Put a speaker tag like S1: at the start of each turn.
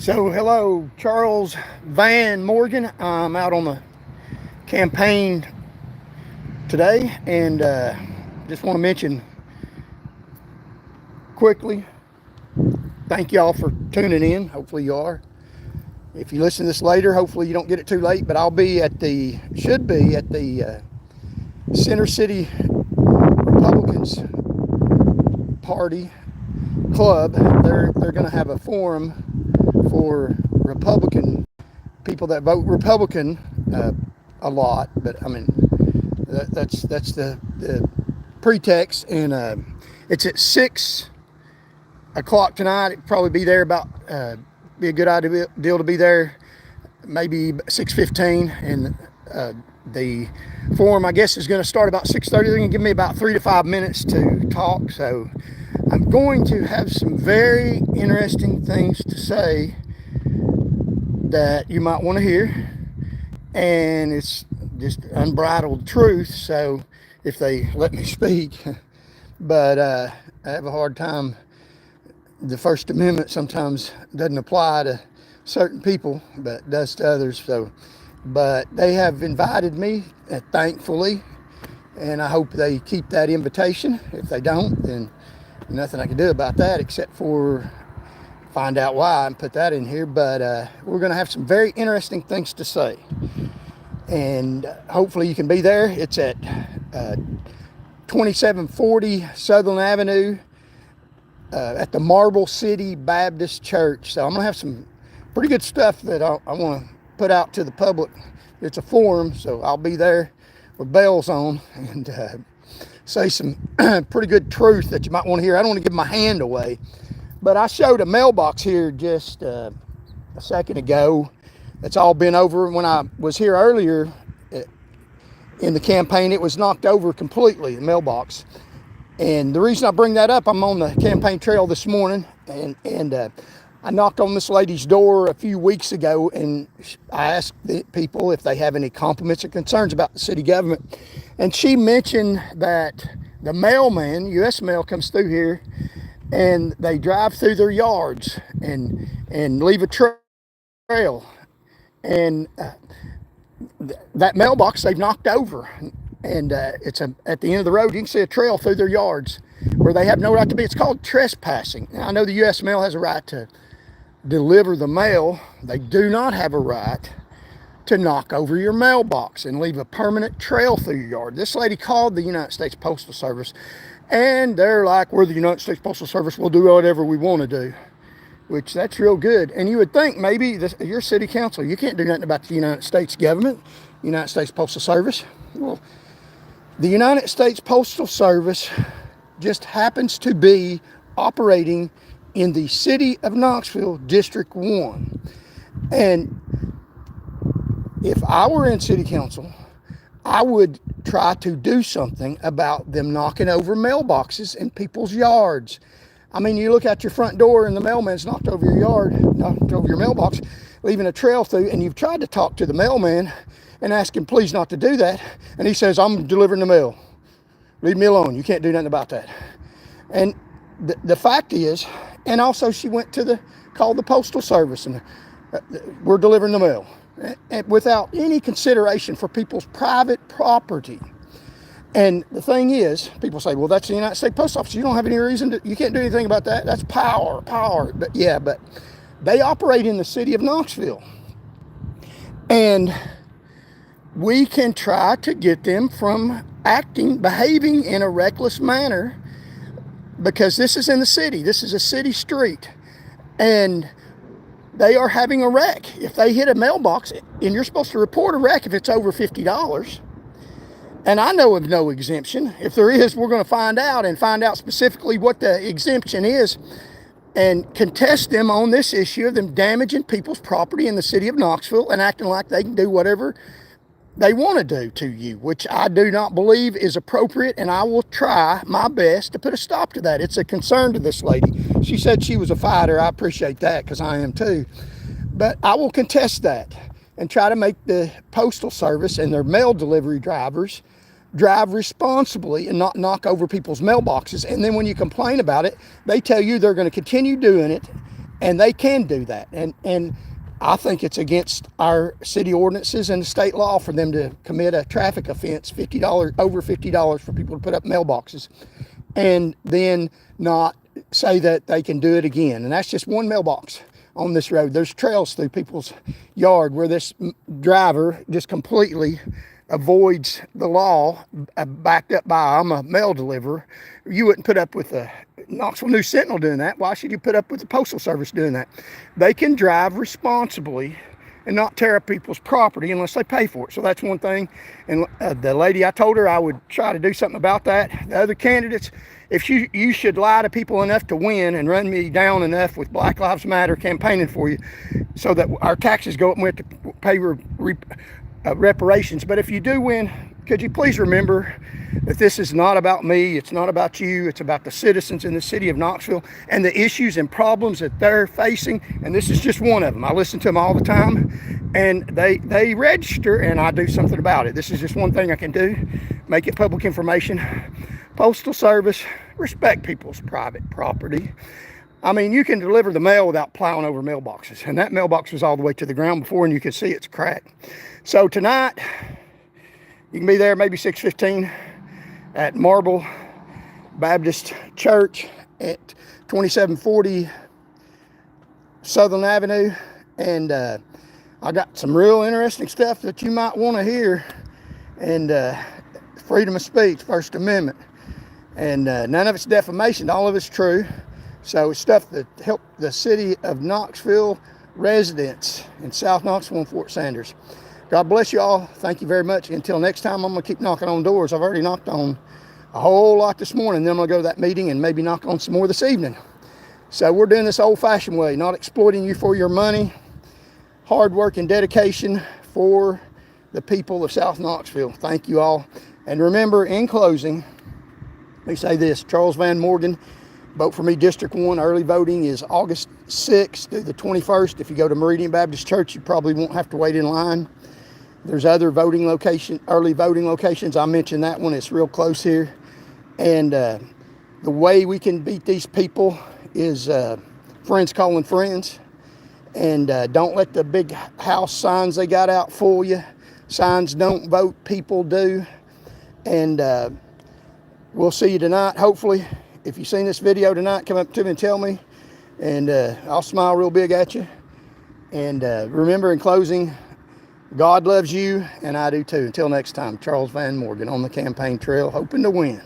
S1: So, hello, Charles Van Morgan. I'm out on the campaign today, and just want to mention quickly, thank y'all for tuning in. Hopefully you are. If you listen to this later, hopefully you don't get it too late, but I'll be at should be at the Center City Republicans Party Club. They're going to have a forum for Republican people that vote Republican a lot, but I mean that's the pretext, and it's at 6 o'clock tonight. It'd probably be there about be a good idea deal to be there, maybe 6:15, and the forum I guess is going to start about 6:30. They're going to give me about 3 to 5 minutes to talk, so I'm going to have some very interesting things to say that you might want to hear, and it's just unbridled truth, so if they let me speak. But I have a hard time. The First Amendment sometimes doesn't apply to certain people, but does to others. So, but they have invited me, thankfully, and I hope they keep that invitation. If they don't, then nothing I can do about that except for find out why and put that in here. But we're going to have some very interesting things to say, and hopefully you can be there. It's at 2740 Southern Avenue at the Marble City Baptist Church. So I'm going to have some pretty good stuff that I want to put out to the public. It's a forum, so I'll be there with bells on and say some pretty good truth that you might want to hear. I don't want to give my hand away, but I showed a mailbox here just a second ago. It's all been over. When I was here earlier in the campaign, it was knocked over completely, the mailbox. And the reason I bring that up, I'm on the campaign trail this morning, and I knocked on this lady's door a few weeks ago, and I asked the people if they have any compliments or concerns about the city government. And she mentioned that the mailman, U.S. mail, comes through here, and they drive through their yards and leave a trail. And that mailbox they've knocked over, and it's at the end of the road. You can see a trail through their yards where they have no right to be. It's called trespassing. Now, I know the U.S. mail has a right to deliver the mail. They do not have a right to knock over your mailbox and leave a permanent trail through your yard. This lady called the United States Postal Service, and they're like, we're the United States Postal Service, we'll do whatever we want to do, which that's real good. And you would think maybe your city council, you can't do nothing about the United States government, United States Postal Service. Well, the United States Postal Service just happens to be operating in the city of Knoxville, District 1. And if I were in city council, I would try to do something about them knocking over mailboxes in people's yards. I mean, you look out your front door and the mailman's knocked over your yard, knocked over your mailbox, leaving a trail through, and you've tried to talk to the mailman and ask him please not to do that, and he says, I'm delivering the mail. Leave me alone. You can't do nothing about that. And the fact is, and also she went to called the Postal Service, and we're delivering the mail, and without any consideration for people's private property. And the thing is, people say, well, that's the United States Post Office. You don't have any reason you can't do anything about that. That's power. But yeah, but they operate in the city of Knoxville. And we can try to get them from behaving in a reckless manner, because this is in the city. This is a city street, and they are having a wreck. If they hit a mailbox, and you're supposed to report a wreck if it's over $50, and I know of no exemption. If there is, we're going to find out specifically what the exemption is, and contest them on this issue of them damaging people's property in the city of Knoxville and acting like they can do whatever they want to do to you, which I do not believe is appropriate, and I will try my best to put a stop to that. It's a concern to this lady. She said she was a fighter. I appreciate that, because I am too. But I will contest that and try to make the Postal Service and their mail delivery drivers drive responsibly and not knock over people's mailboxes. And then when you complain about it, they tell you they're going to continue doing it And they can do that. And I think it's against our city ordinances and the state law for them to commit a traffic offense, over $50 for people to put up mailboxes, and then not say that they can do it again. And that's just one mailbox on this road. There's trails through people's yard where this driver just completely avoids the law, backed up by, I'm a mail deliverer. You wouldn't put up with a Knoxville News Sentinel doing that. Why should you put up with the Postal Service doing that? They can drive responsibly and not tear up people's property unless they pay for it. So that's one thing. And the lady, I told her I would try to do something about that. The other candidates, if you should lie to people enough to win and run me down enough with Black Lives Matter campaigning for you so that our taxes go up and we have to pay reparations. But if you do win, could you please remember that this is not about me, it's not about you, it's about the citizens in the city of Knoxville and the issues and problems that they're facing. And this is just one of them. I listen to them all the time, and they register, and I do something about it. This is just one thing I can do, make it public information. Postal Service, respect people's private property. I mean, you can deliver the mail without plowing over mailboxes, and that mailbox was all the way to the ground before, and you could see it's cracked. So tonight, you can be there maybe 6:15 at Marble Baptist Church at 2740 Southern Avenue. And I got some real interesting stuff that you might want to hear. And freedom of speech, First Amendment. And none of it's defamation, all of it's true. So it's stuff that helped the city of Knoxville residents in South Knoxville and Fort Sanders. God bless you all. Thank you very much. Until next time, I'm going to keep knocking on doors. I've already knocked on a whole lot this morning. Then I'm going to go to that meeting and maybe knock on some more this evening. So we're doing this old-fashioned way, not exploiting you for your money. Hard work and dedication for the people of South Knoxville. Thank you all. And remember, in closing, let me say this. Charles Van Morgan, vote for me, District 1. Early voting is August 6th through the 21st. If you go to Meridian Baptist Church, you probably won't have to wait in line. There's other early voting locations. I mentioned that one. It's real close here. And the way we can beat these people is friends calling friends. And don't let the big house signs they got out fool you. Signs don't vote, people do. And we'll see you tonight, hopefully. If you've seen this video tonight, come up to me and tell me. And I'll smile real big at you. And remember, in closing, God loves you, and I do too. Until next time, Charles Van Morgan on the campaign trail, hoping to win.